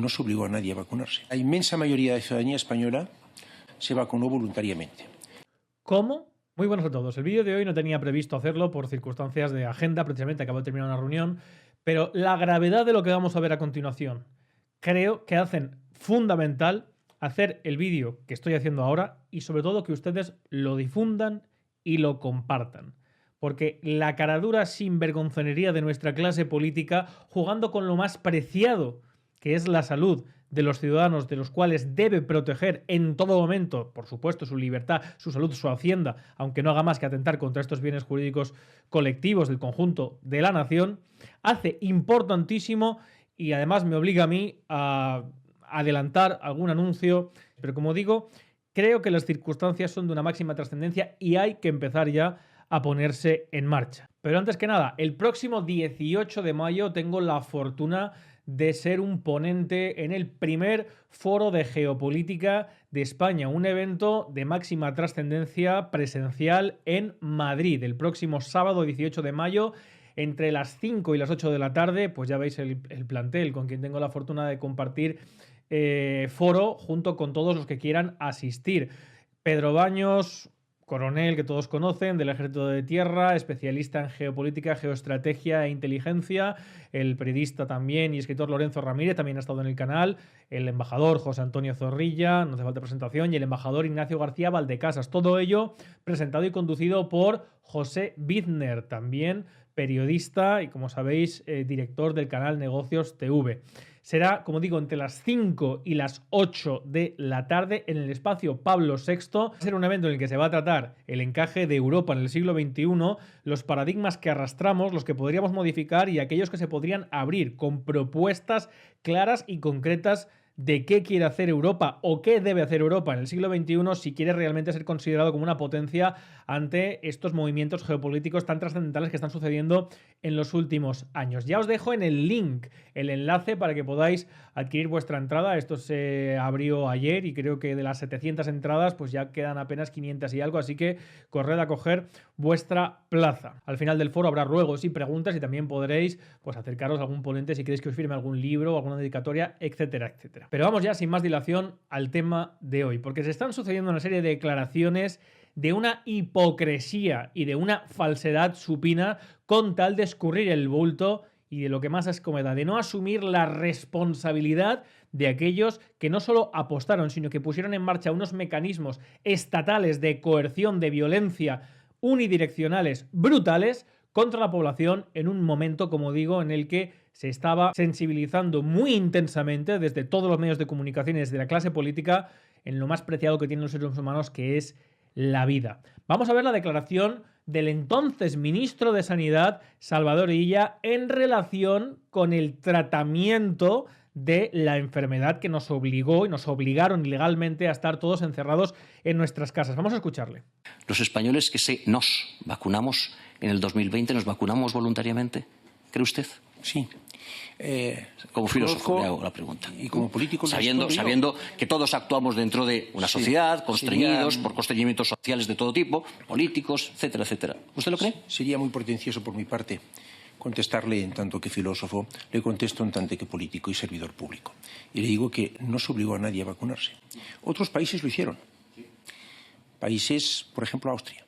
no se obligó a nadie a vacunarse. La inmensa mayoría de la ciudadanía española se vacunó voluntariamente. ¿Cómo? Muy buenos a todos. El vídeo de hoy no tenía previsto hacerlo por circunstancias de agenda, precisamente acabo de terminar una reunión, pero la gravedad de lo que vamos a ver a continuación creo que hacen fundamental hacer el vídeo que estoy haciendo ahora y sobre todo que ustedes lo difundan y lo compartan. Porque la caradura sinvergonzonería de nuestra clase política, jugando con lo más preciado, que es la salud de los ciudadanos, de los cuales debe proteger en todo momento, por supuesto, su libertad, su salud, su hacienda, aunque no haga más que atentar contra estos bienes jurídicos colectivos del conjunto de la nación, hace importantísimo y además me obliga a mí a adelantar algún anuncio, pero como digo, creo que las circunstancias son de una máxima trascendencia y hay que empezar ya a ponerse en marcha. Pero antes que nada, el próximo 18 de mayo tengo la fortuna de ser un ponente en el primer foro de geopolítica de España, un evento de máxima trascendencia presencial en Madrid, el próximo sábado 18 de mayo, entre las 5 y las 8 de la tarde. Pues ya veis el plantel con quien tengo la fortuna de compartir foro junto con todos los que quieran asistir. Pedro Baños, coronel que todos conocen, del Ejército de Tierra, especialista en geopolítica, geoestrategia e inteligencia, el periodista también y escritor Lorenzo Ramírez, también ha estado en el canal, el embajador José Antonio Zorrilla, no hace falta presentación, y el embajador Ignacio García Valdecasas. Todo ello presentado y conducido por José Bizner, también periodista y, como sabéis, director del canal Negocios TV. Será, como digo, entre las 5 y las 8 de la tarde en el espacio Pablo VI. Va a ser un evento en el que se va a tratar el encaje de Europa en el siglo XXI, los paradigmas que arrastramos, los que podríamos modificar y aquellos que se podrían abrir, con propuestas claras y concretas de qué quiere hacer Europa o qué debe hacer Europa en el siglo XXI si quiere realmente ser considerado como una potencia ante estos movimientos geopolíticos tan trascendentales que están sucediendo en los últimos años. Ya os dejo en el link el enlace para que podáis adquirir vuestra entrada. Esto se abrió ayer y creo que de las 700 entradas pues ya quedan apenas 500 y algo, así que corred a coger vuestra plaza. Al final del foro habrá ruegos y preguntas y también podréis pues acercaros a algún ponente si queréis que os firme algún libro, alguna dedicatoria, etcétera, etcétera. Pero vamos ya sin más dilación al tema de hoy, porque se están sucediendo una serie de declaraciones de una hipocresía y de una falsedad supina con tal de escurrir el bulto y de lo que más escomeda, de no asumir la responsabilidad de aquellos que no solo apostaron, sino que pusieron en marcha unos mecanismos estatales de coerción, de violencia unidireccionales, brutales, contra la población en un momento, como digo, en el que se estaba sensibilizando muy intensamente desde todos los medios de comunicación y desde la clase política en lo más preciado que tienen los seres humanos, que es la vida. Vamos a ver la declaración del entonces ministro de Sanidad, Salvador Illa, en relación con el tratamiento de la enfermedad que nos obligó y nos obligaron ilegalmente a estar todos encerrados en nuestras casas. Vamos a escucharle. Los españoles que nos vacunamos en el 2020, ¿nos vacunamos voluntariamente? ¿Cree usted? Sí. Como filósofo le hago la pregunta. Y como político sabiendo que todos actuamos dentro de una sociedad, constreñidos por constreñimientos sociales de todo tipo, políticos, etcétera, etcétera. ¿Usted lo cree? Sería muy pretencioso por mi parte contestarle en tanto que filósofo, le contesto en tanto que político y servidor público. Y le digo que no se obligó a nadie a vacunarse. Otros países lo hicieron. Países, por ejemplo, Austria.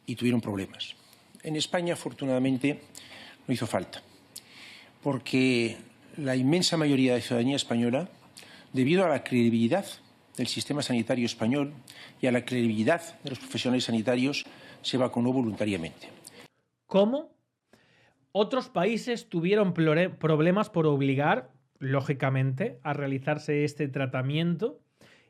Y tuvieron problemas. En España, afortunadamente, no hizo falta. Porque la inmensa mayoría de la ciudadanía española, debido a la credibilidad del sistema sanitario español y a la credibilidad de los profesionales sanitarios, se vacunó voluntariamente. ¿Cómo? Otros países tuvieron problemas por obligar, lógicamente, a realizarse este tratamiento,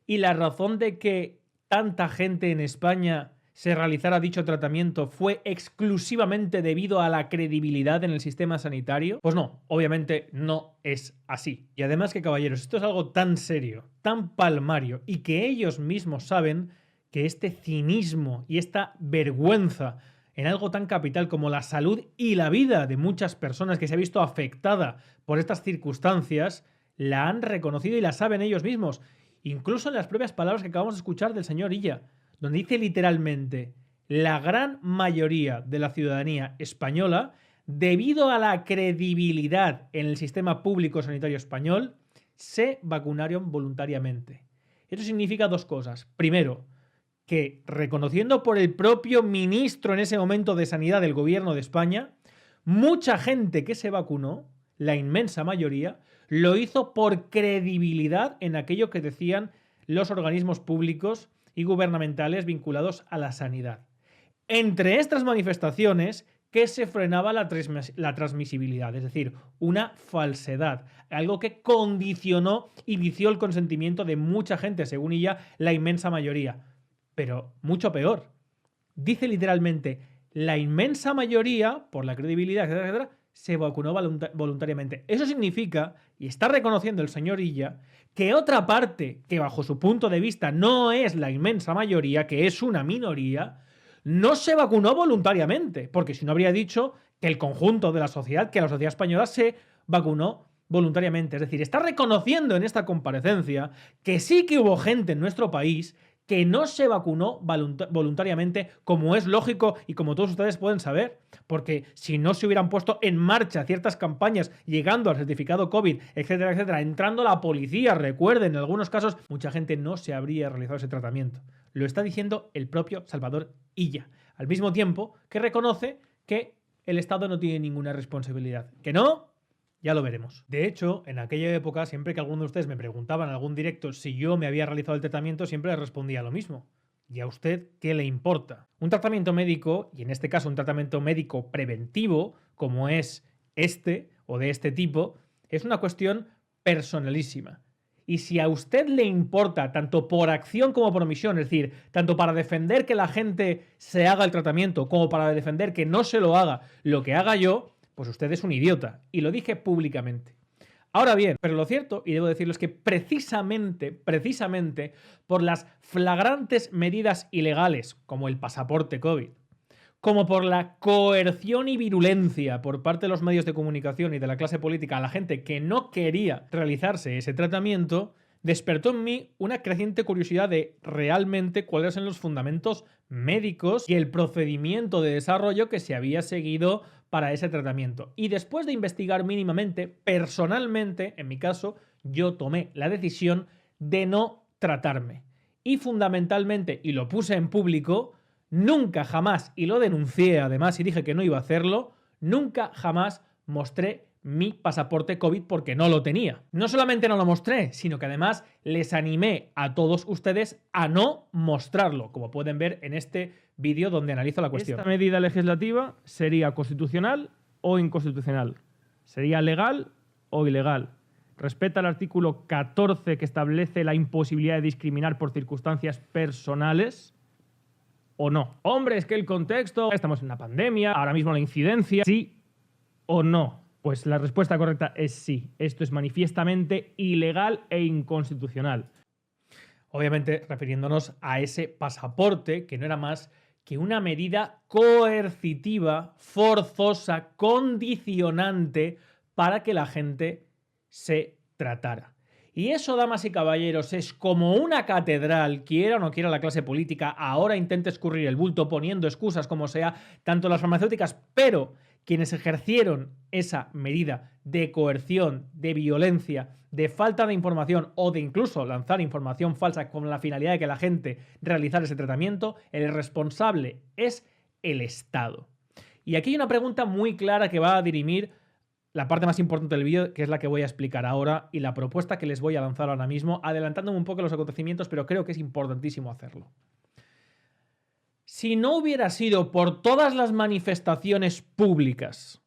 y la razón de que tanta gente en España se realizara dicho tratamiento fue exclusivamente debido a la credibilidad en el sistema sanitario. Pues no, obviamente no es así. Y además que, caballeros, esto es algo tan serio, tan palmario, y que ellos mismos saben que este cinismo y esta vergüenza en algo tan capital como la salud y la vida de muchas personas que se ha visto afectada por estas circunstancias, la han reconocido y la saben ellos mismos. Incluso en las propias palabras que acabamos de escuchar del señor Illa, donde dice literalmente: la gran mayoría de la ciudadanía española, debido a la credibilidad en el sistema público sanitario español, se vacunaron voluntariamente. Eso significa dos cosas. Primero, que reconociendo por el propio ministro en ese momento de Sanidad del Gobierno de España, mucha gente que se vacunó, la inmensa mayoría, lo hizo por credibilidad en aquello que decían los organismos públicos y gubernamentales vinculados a la sanidad. Entre estas manifestaciones, que se frenaba la transmisibilidad, es decir, una falsedad, algo que condicionó y vició el consentimiento de mucha gente, según ella, la inmensa mayoría. Pero mucho peor. Dice literalmente, la inmensa mayoría, por la credibilidad, etcétera, etcétera, se vacunó voluntariamente. Eso significa, y está reconociendo el señor Illa, que otra parte, que bajo su punto de vista no es la inmensa mayoría, que es una minoría, no se vacunó voluntariamente, porque si no habría dicho que el conjunto de la sociedad, que la sociedad española se vacunó voluntariamente. Es decir, está reconociendo en esta comparecencia que sí que hubo gente en nuestro país que no se vacunó voluntariamente, como es lógico y como todos ustedes pueden saber, porque si no se hubieran puesto en marcha ciertas campañas llegando al certificado COVID, etcétera, etcétera, entrando la policía, recuerden, en algunos casos, mucha gente no se habría realizado ese tratamiento. Lo está diciendo el propio Salvador Illa, al mismo tiempo que reconoce que el Estado no tiene ninguna responsabilidad. ¿Que no? Ya lo veremos. De hecho, en aquella época, siempre que alguno de ustedes me preguntaban en algún directo si yo me había realizado el tratamiento, siempre les respondía lo mismo. ¿Y a usted qué le importa? Un tratamiento médico, y en este caso un tratamiento médico preventivo, como es este o de este tipo, es una cuestión personalísima. Y si a usted le importa, tanto por acción como por omisión, es decir, tanto para defender que la gente se haga el tratamiento como para defender que no se lo haga lo que haga yo, pues usted es un idiota. Y lo dije públicamente. Ahora bien, pero lo cierto, y debo decirlo, es que precisamente por las flagrantes medidas ilegales, como el pasaporte COVID, como por la coerción y virulencia por parte de los medios de comunicación y de la clase política a la gente que no quería realizarse ese tratamiento, despertó en mí una creciente curiosidad de realmente cuáles son los fundamentos médicos y el procedimiento de desarrollo que se había seguido para ese tratamiento. Y después de investigar mínimamente, personalmente, en mi caso, yo tomé la decisión de no tratarme. Y fundamentalmente, y lo puse en público, nunca jamás, y lo denuncié además y dije que no iba a hacerlo, nunca jamás mostré mi pasaporte COVID porque no lo tenía. No solamente no lo mostré, sino que además les animé a todos ustedes a no mostrarlo, como pueden ver en este vídeo donde analizo la cuestión. ¿Esta medida legislativa sería constitucional o inconstitucional? ¿Sería legal o ilegal? ¿Respeta el artículo 14 que establece la imposibilidad de discriminar por circunstancias personales o no? Hombre, es que el contexto, estamos en una pandemia, ahora mismo la incidencia, ¿sí o no? Pues la respuesta correcta es sí. Esto es manifiestamente ilegal e inconstitucional. Obviamente refiriéndonos a ese pasaporte que no era más que una medida coercitiva, forzosa, condicionante para que la gente se tratara. Y eso, damas y caballeros, es como una catedral, quiera o no quiera la clase política, ahora intenta escurrir el bulto poniendo excusas como sea, tanto las farmacéuticas, pero quienes ejercieron esa medida de coerción, de violencia, de falta de información o de incluso lanzar información falsa con la finalidad de que la gente realizara ese tratamiento, el responsable es el Estado. Y aquí hay una pregunta muy clara que va a dirimir la parte más importante del vídeo, que es la que voy a explicar ahora, y la propuesta que les voy a lanzar ahora mismo, adelantándome un poco los acontecimientos, pero creo que es importantísimo hacerlo. Si no hubiera sido por todas las manifestaciones públicas,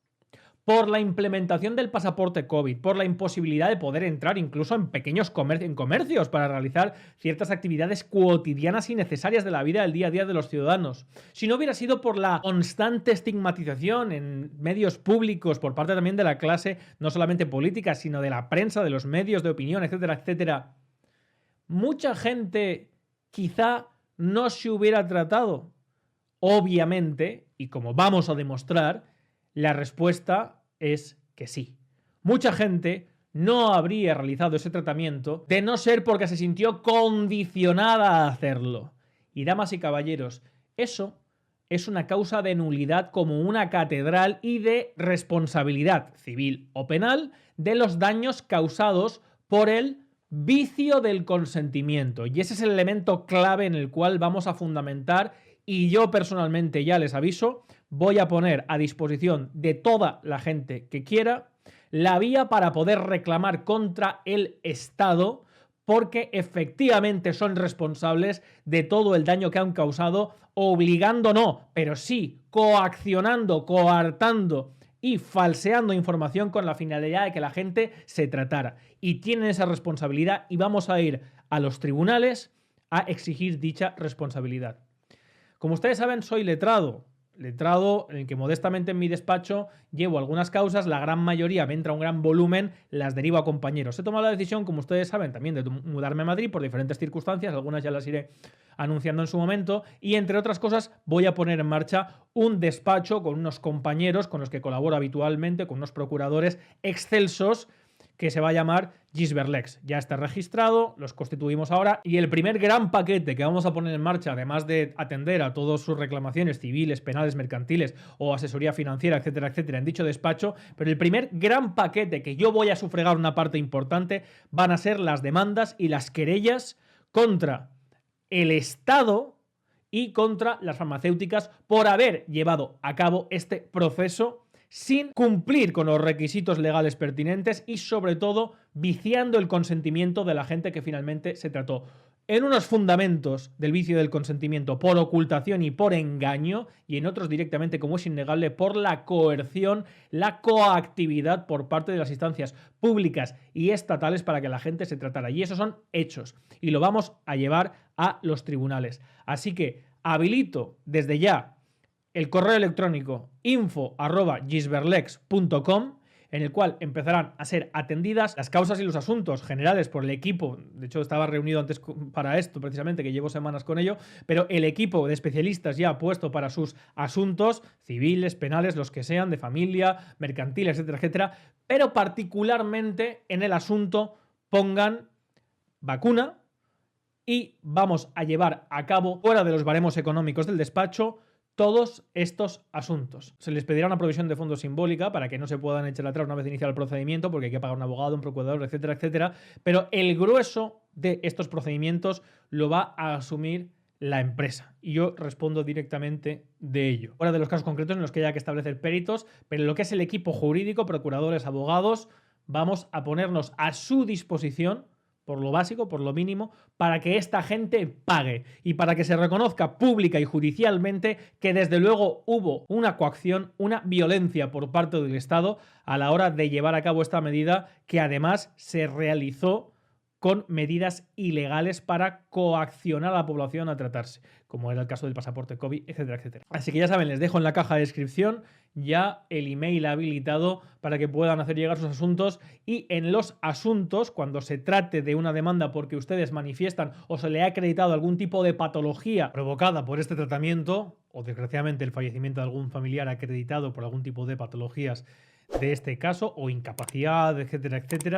por la implementación del pasaporte COVID, por la imposibilidad de poder entrar incluso en pequeños comercios para realizar ciertas actividades cotidianas y necesarias de la vida del día a día de los ciudadanos, si no hubiera sido por la constante estigmatización en medios públicos por parte también de la clase, no solamente política, sino de la prensa, de los medios de opinión, etcétera, etcétera, mucha gente quizá no se hubiera tratado. Obviamente, y como vamos a demostrar, la respuesta es que sí. Mucha gente no habría realizado ese tratamiento de no ser porque se sintió condicionada a hacerlo. Y damas y caballeros, eso es una causa de nulidad como una catedral y de responsabilidad civil o penal de los daños causados por el vicio del consentimiento. Y ese es el elemento clave en el cual vamos a fundamentar, y yo personalmente ya les aviso, voy a poner a disposición de toda la gente que quiera la vía para poder reclamar contra el Estado, porque efectivamente son responsables de todo el daño que han causado, obligando no, pero sí coaccionando, coartando y falseando información con la finalidad de que la gente se tratara. Y tienen esa responsabilidad y vamos a ir a los tribunales a exigir dicha responsabilidad. Como ustedes saben, soy letrado en el que modestamente en mi despacho llevo algunas causas, la gran mayoría me entra un gran volumen, las derivo a compañeros. He tomado la decisión, como ustedes saben, también de mudarme a Madrid por diferentes circunstancias, algunas ya las iré anunciando en su momento, y entre otras cosas voy a poner en marcha un despacho con unos compañeros con los que colaboro habitualmente, con unos procuradores excelsos, que se va a llamar Gisbert Lex. Ya está registrado, los constituimos ahora, y el primer gran paquete que vamos a poner en marcha, además de atender a todas sus reclamaciones civiles, penales, mercantiles o asesoría financiera, etcétera, etcétera, en dicho despacho, pero el primer gran paquete que yo voy a sufragar una parte importante van a ser las demandas y las querellas contra el Estado y contra las farmacéuticas por haber llevado a cabo este proceso sin cumplir con los requisitos legales pertinentes y, sobre todo, viciando el consentimiento de la gente que finalmente se trató. En unos fundamentos del vicio del consentimiento por ocultación y por engaño, y en otros directamente, como es innegable, por la coerción, la coactividad por parte de las instancias públicas y estatales para que la gente se tratara. Y esos son hechos, y lo vamos a llevar a los tribunales. Así que habilito desde ya el correo electrónico info@gisbertlex.com, en el cual empezarán a ser atendidas las causas y los asuntos generales por el equipo. De hecho, estaba reunido antes para esto, precisamente, que llevo semanas con ello, pero el equipo de especialistas ya puesto para sus asuntos civiles, penales, los que sean, de familia, mercantiles, etcétera, etcétera, pero particularmente en el asunto pongan vacuna, y vamos a llevar a cabo, fuera de los baremos económicos del despacho, todos estos asuntos. Se les pedirá una provisión de fondos simbólica para que no se puedan echar atrás una vez iniciado el procedimiento, porque hay que pagar un abogado, un procurador, etcétera, etcétera. Pero el grueso de estos procedimientos lo va a asumir la empresa, y yo respondo directamente de ello. Fuera de los casos concretos en los que haya que establecer peritos, pero en lo que es el equipo jurídico, procuradores, abogados, vamos a ponernos a su disposición por lo básico, por lo mínimo, para que esta gente pague y para que se reconozca pública y judicialmente que desde luego hubo una coacción, una violencia por parte del Estado a la hora de llevar a cabo esta medida, que además se realizó con medidas ilegales para coaccionar a la población a tratarse, como era el caso del pasaporte COVID, etcétera, etcétera. Así que ya saben, les dejo en la caja de descripción ya el email habilitado para que puedan hacer llegar sus asuntos, y en los asuntos, cuando se trate de una demanda porque ustedes manifiestan o se le ha acreditado algún tipo de patología provocada por este tratamiento, o desgraciadamente el fallecimiento de algún familiar acreditado por algún tipo de patologías de este caso, o incapacidad, etcétera, etcétera,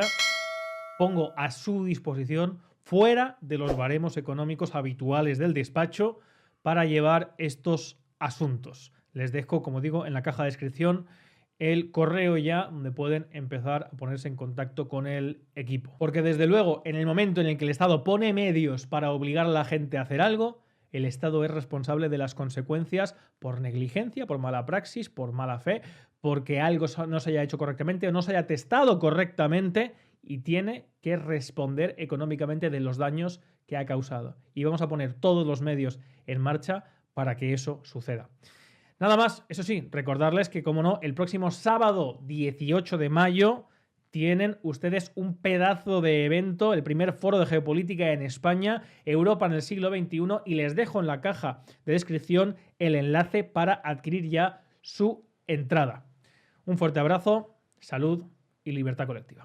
pongo a su disposición, fuera de los baremos económicos habituales del despacho, para llevar estos asuntos. Les dejo, como digo, en la caja de descripción el correo ya, donde pueden empezar a ponerse en contacto con el equipo. Porque desde luego, en el momento en el que el Estado pone medios para obligar a la gente a hacer algo, el Estado es responsable de las consecuencias por negligencia, por mala praxis, por mala fe, porque algo no se haya hecho correctamente o no se haya testado correctamente, y tiene que responder económicamente de los daños que ha causado. Y vamos a poner todos los medios en marcha para que eso suceda. Nada más, eso sí, recordarles que, como no, el próximo sábado 18 de mayo tienen ustedes un pedazo de evento, el primer foro de geopolítica en España, Europa en el siglo XXI, y les dejo en la caja de descripción el enlace para adquirir ya su entrada. Un fuerte abrazo, salud y libertad colectiva.